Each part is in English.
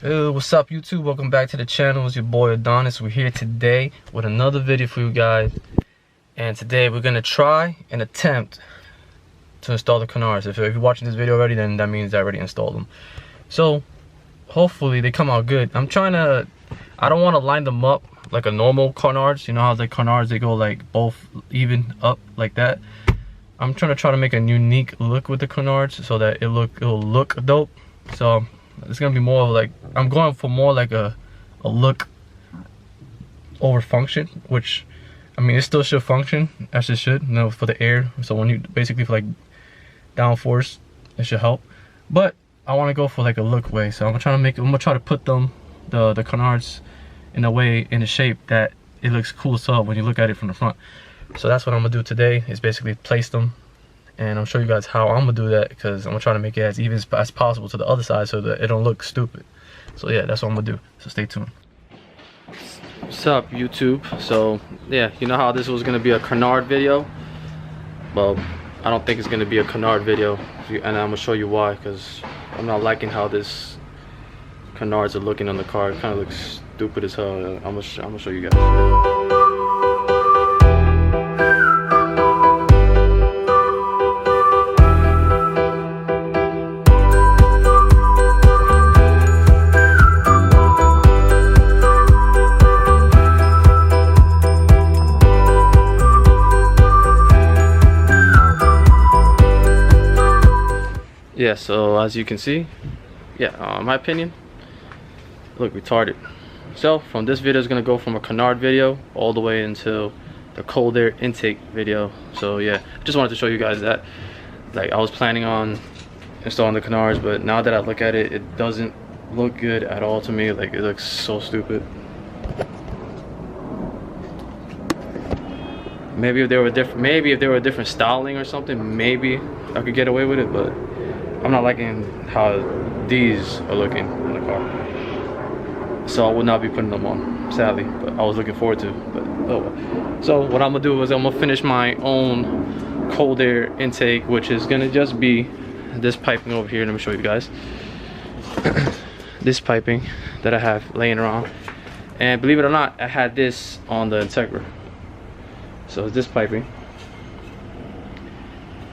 What's up, YouTube? Welcome back to the channel. It's your boy Adonis. We're here today with another video for you guys, and today we're gonna try and attempt to install the canards. If you're watching this video already, then that means I already installed them. So hopefully they come out good. I don't want to line them up like a normal canards. You know how the canards, they go like both even up like that. I'm trying to make a unique look with the canards so that it'll look dope. So it's gonna be more of like, I'm going for more like a look over function, which I mean it still should function as it should, you know, for the air. So when you basically for like downforce, it should help. But I want to go for like a look way. So I'm gonna try to put them the canards in a way, in a shape that it looks cool as hell when you look at it from the front. So that's what I'm gonna do today, is basically place them. And I'm showing you guys how I'm gonna do that, because I'm gonna try to make it as even as possible to the other side so that it don't look stupid. So yeah, that's what I'm gonna do. So stay tuned. What's up, YouTube? So yeah, you know how this was gonna be a canard video? Well, I don't think it's gonna be a canard video, and I'm gonna show you why. Because I'm not liking how this canards are looking on the car. It kind of looks stupid as hell. I'm gonna show you guys. Yeah, so as you can see, yeah, in my opinion, look retarded. So from this video is gonna go from a canard video all the way until the cold air intake video. So yeah, just wanted to show you guys that. Like, I was planning on installing the canards, but now that I look at it, it doesn't look good at all to me. Like, it looks so stupid. Maybe if they were different styling or something, maybe I could get away with it, but I'm not liking how these are looking in the car. So I will not be putting them on, sadly, but I was looking forward to, but oh well. So what I'm gonna do is I'm gonna finish my own cold air intake, which is gonna just be this piping over here. Let me show you guys. This piping that I have laying around. And believe it or not, I had this on the Integra. So it's this piping.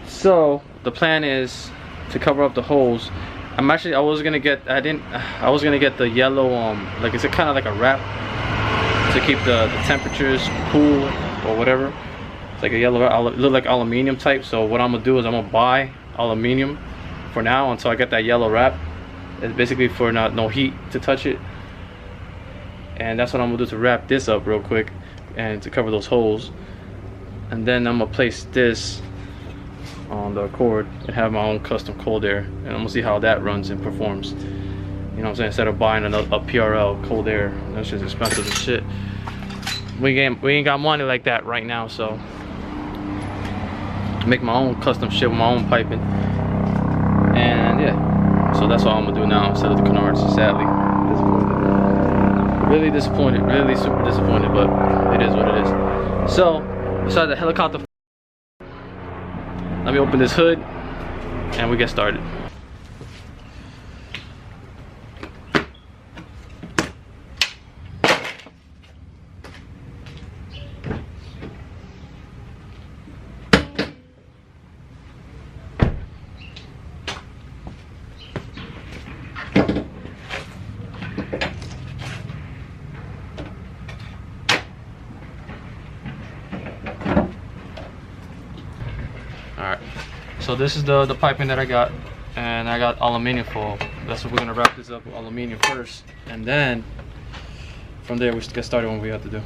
So the plan is to cover up the holes. I was gonna get the yellow like, it's kind of like a wrap to keep the temperatures cool or whatever. It's like a yellow wrap. It look like aluminium type. So what I'm gonna do is I'm gonna buy aluminium for now until I get that yellow wrap. It's basically for no heat to touch it, and that's what I'm gonna do to wrap this up real quick and to cover those holes. And then I'm gonna place this on the cord and have my own custom cold air, and I'm gonna see how that runs and performs. You know what I'm saying? Instead of buying a PRL cold air, that's just expensive as shit. We ain't got money like that right now, so make my own custom shit with my own piping. And yeah, so that's what I'm gonna do now instead of the canards. Sadly, really disappointed, really super disappointed, but it is what it is. So besides the helicopter, let me open this hood and we get started. Alright, so this is the piping that I got, and I got aluminium foil. That's what we're gonna wrap this up with, aluminium first, and then from there we get started on what we have to do.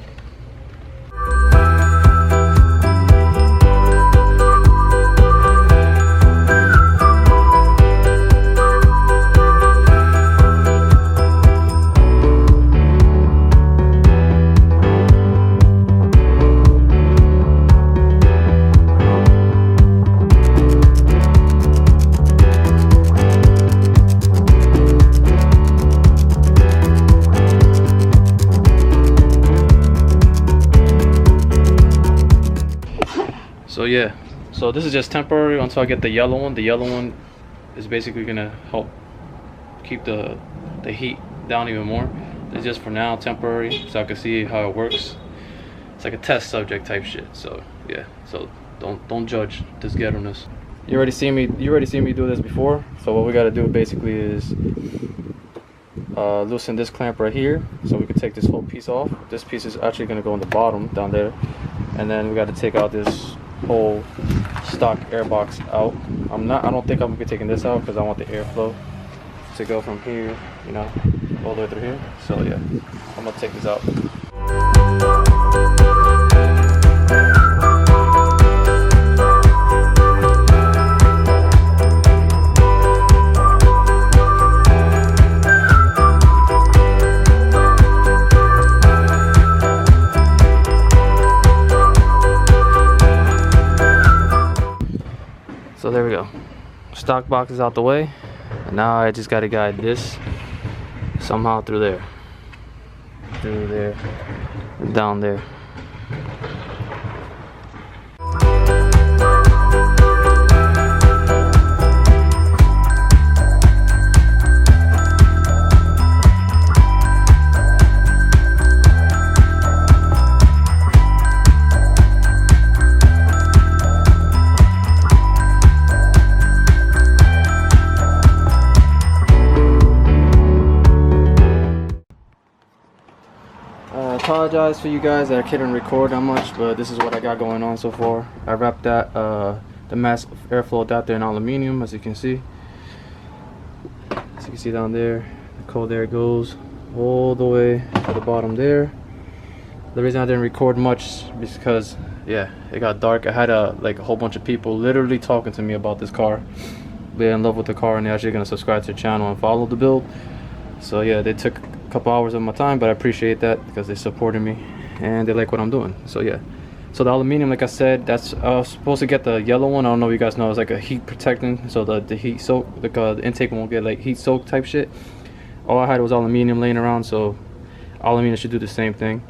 So yeah, so this is just temporary until I get the yellow one. The yellow one is basically gonna help keep the heat down even more. It's just for now temporary, so I can see how it works. It's like a test subject type shit. So yeah, so don't judge this ghetto-ness. You already seen me do this before. So what we got to do basically is loosen this clamp right here, so we can take this whole piece off. This piece is actually going to go in the bottom down there, and then we got to take out this whole stock air box out. I don't think I'm gonna be taking this out because I want the airflow to go from here, you know, all the way through here. So yeah, I'm gonna take this out. So there we go. Stock box is out the way. And now I just gotta guide this somehow through there. Through there. And down there. I apologize for you guys that I couldn't record that much, but this is what I got going on so far. I wrapped that the mass airflow out there in aluminum, as you can see. As you can see down there, the cold air goes all the way to the bottom there. The reason I didn't record much is because, yeah, it got dark. I had like a whole bunch of people literally talking to me about this car. They're in love with the car and they're actually gonna subscribe to the channel and follow the build. So yeah, they took couple hours of my time, but I appreciate that because they supported me and they like what I'm doing. So yeah, so the aluminum, like I said, that's I was supposed to get the yellow one. I don't know if you guys know, it's like a heat protecting, so the heat soak, like the intake won't get like heat soak type shit. All I had was aluminum laying around, so aluminum should do the same thing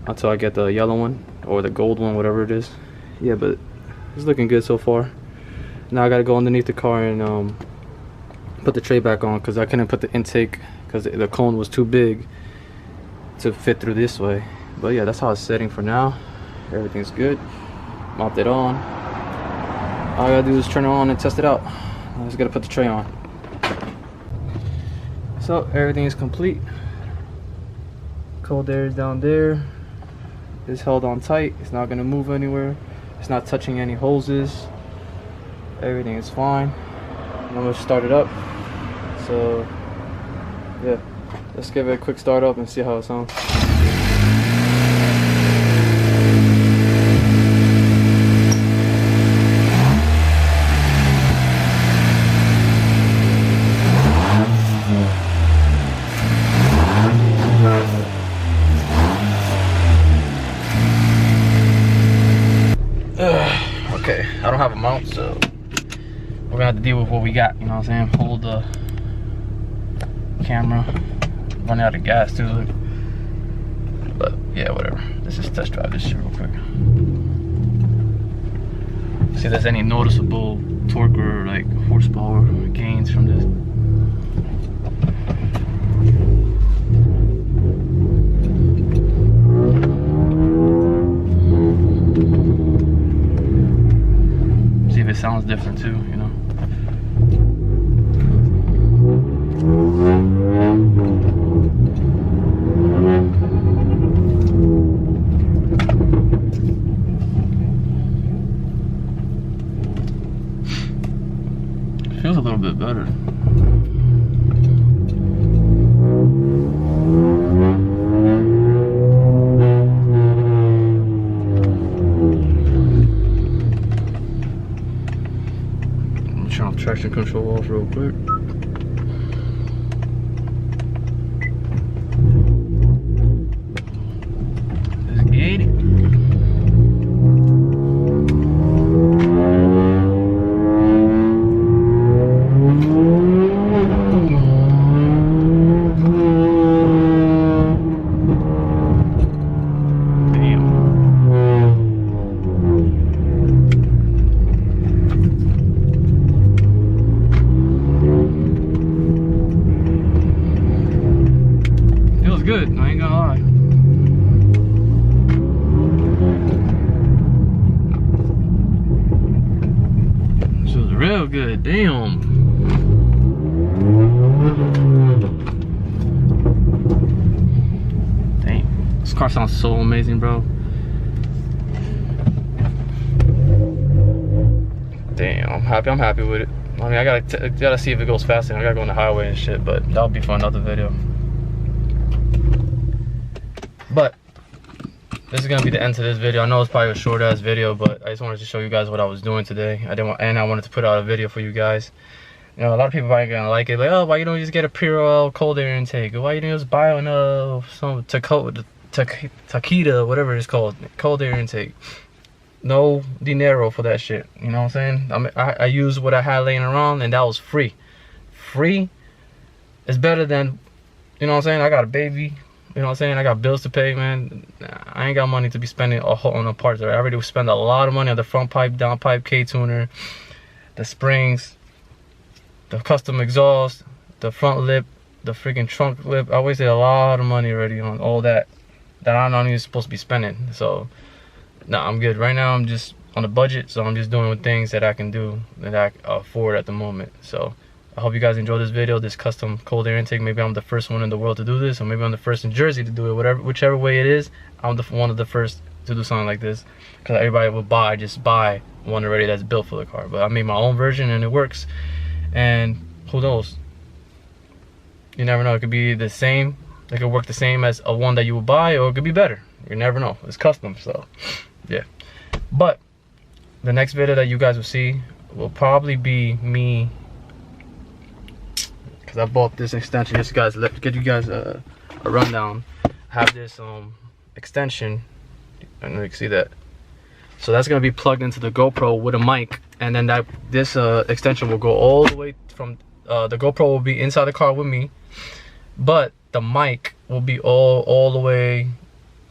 until I get the yellow one or the gold one, whatever it is. Yeah, but it's looking good so far. Now I gotta go underneath the car and put the tray back on because I couldn't put the intake because the cone was too big to fit through this way. But yeah, that's how it's setting for now. Everything's good. Mount it on. All I gotta do is turn it on and test it out. I just gotta put the tray on. So everything is complete. Cold air is down there. It's held on tight. It's not gonna move anywhere. It's not touching any hoses. Everything is fine. I'm gonna start it up. So yeah, let's give it a quick start up and see how it sounds. Okay, I don't have a mount, so we're gonna have to deal with what we got, you know what I'm saying? Hold the camera, running out of gas too. But yeah, whatever. Let's just test drive this shit real quick. See if there's any noticeable torque or like horsepower gains from this. See if it sounds different too, you know. Feels a little bit better. I'm turn off traction control off real quick. Let's get it. good, I ain't gonna lie. Feels real good, damn. Dang, this car sounds so amazing, bro. Damn, I'm happy with it. I mean, I gotta see if it goes faster. I gotta go on the highway and shit, but that'll be for another video. But this is gonna be the end to this video. I know it's probably a short ass video, but I just wanted to show you guys what I was doing today. I wanted to put out a video for you guys. You know, a lot of people aren't gonna like it. Like, oh, why you don't just get a pure cold air intake? Why you don't just buy some Takeda, whatever it's called, cold air intake? No dinero for that shit. You know what I'm saying? I used what I had laying around, and that was free. Free is better than, you know what I'm saying? I got a baby. You know what I'm saying? I got bills to pay, man. I ain't got money to be spending on the parts. I already spend a lot of money on the front pipe, down pipe, KTUNER, the springs, the custom exhaust, the front lip, the freaking trunk lip. I wasted a lot of money already on all that I'm not even supposed to be spending. So, nah, I'm good. Right now, I'm just on a budget, so I'm just doing things that I can do, that I afford at the moment. So, I hope you guys enjoyed this video, this custom cold air intake. Maybe I'm the first one in the world to do this, or maybe I'm the first in Jersey to do it. Whichever way it is, I'm one of the first to do something like this. Because everybody will just buy one already that's built for the car. But I made my own version and it works. And who knows? You never know. It could be the same. It could work the same as a one that you would buy, or it could be better. You never know. It's custom, so yeah. But the next video that you guys will see will probably be me. I bought this extension. Just guys, let get you guys a rundown. I have this extension, and you can see that. So that's gonna be plugged into the GoPro with a mic, and then this extension will go all the way from the GoPro will be inside the car with me, but the mic will be all the way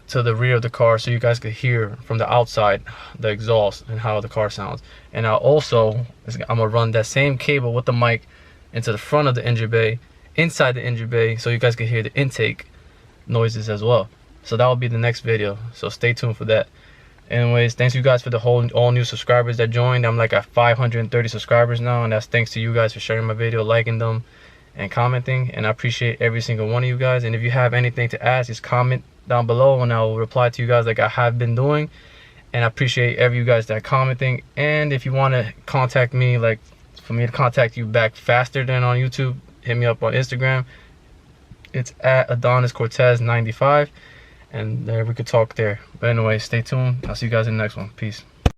to the rear of the car, so you guys could hear from the outside the exhaust and how the car sounds. And I'm gonna run that same cable with the mic into the front of the engine bay, inside the engine bay, so you guys can hear the intake noises as well. So that will be the next video, so stay tuned for that. Anyways, thanks you guys for the all new subscribers that joined. I'm like at 530 subscribers now, and that's thanks to you guys for sharing my video, liking them, and commenting. And I appreciate every single one of you guys. And if you have anything to ask, just comment down below, and I will reply to you guys like I have been doing. And I appreciate every you guys that commenting. And if you want to contact me, like for me to contact you back faster than on YouTube, hit me up on Instagram. It's at ADONIS Cortez 95, and there we could talk there. But anyway, stay tuned. I'll see you guys in the next one. Peace.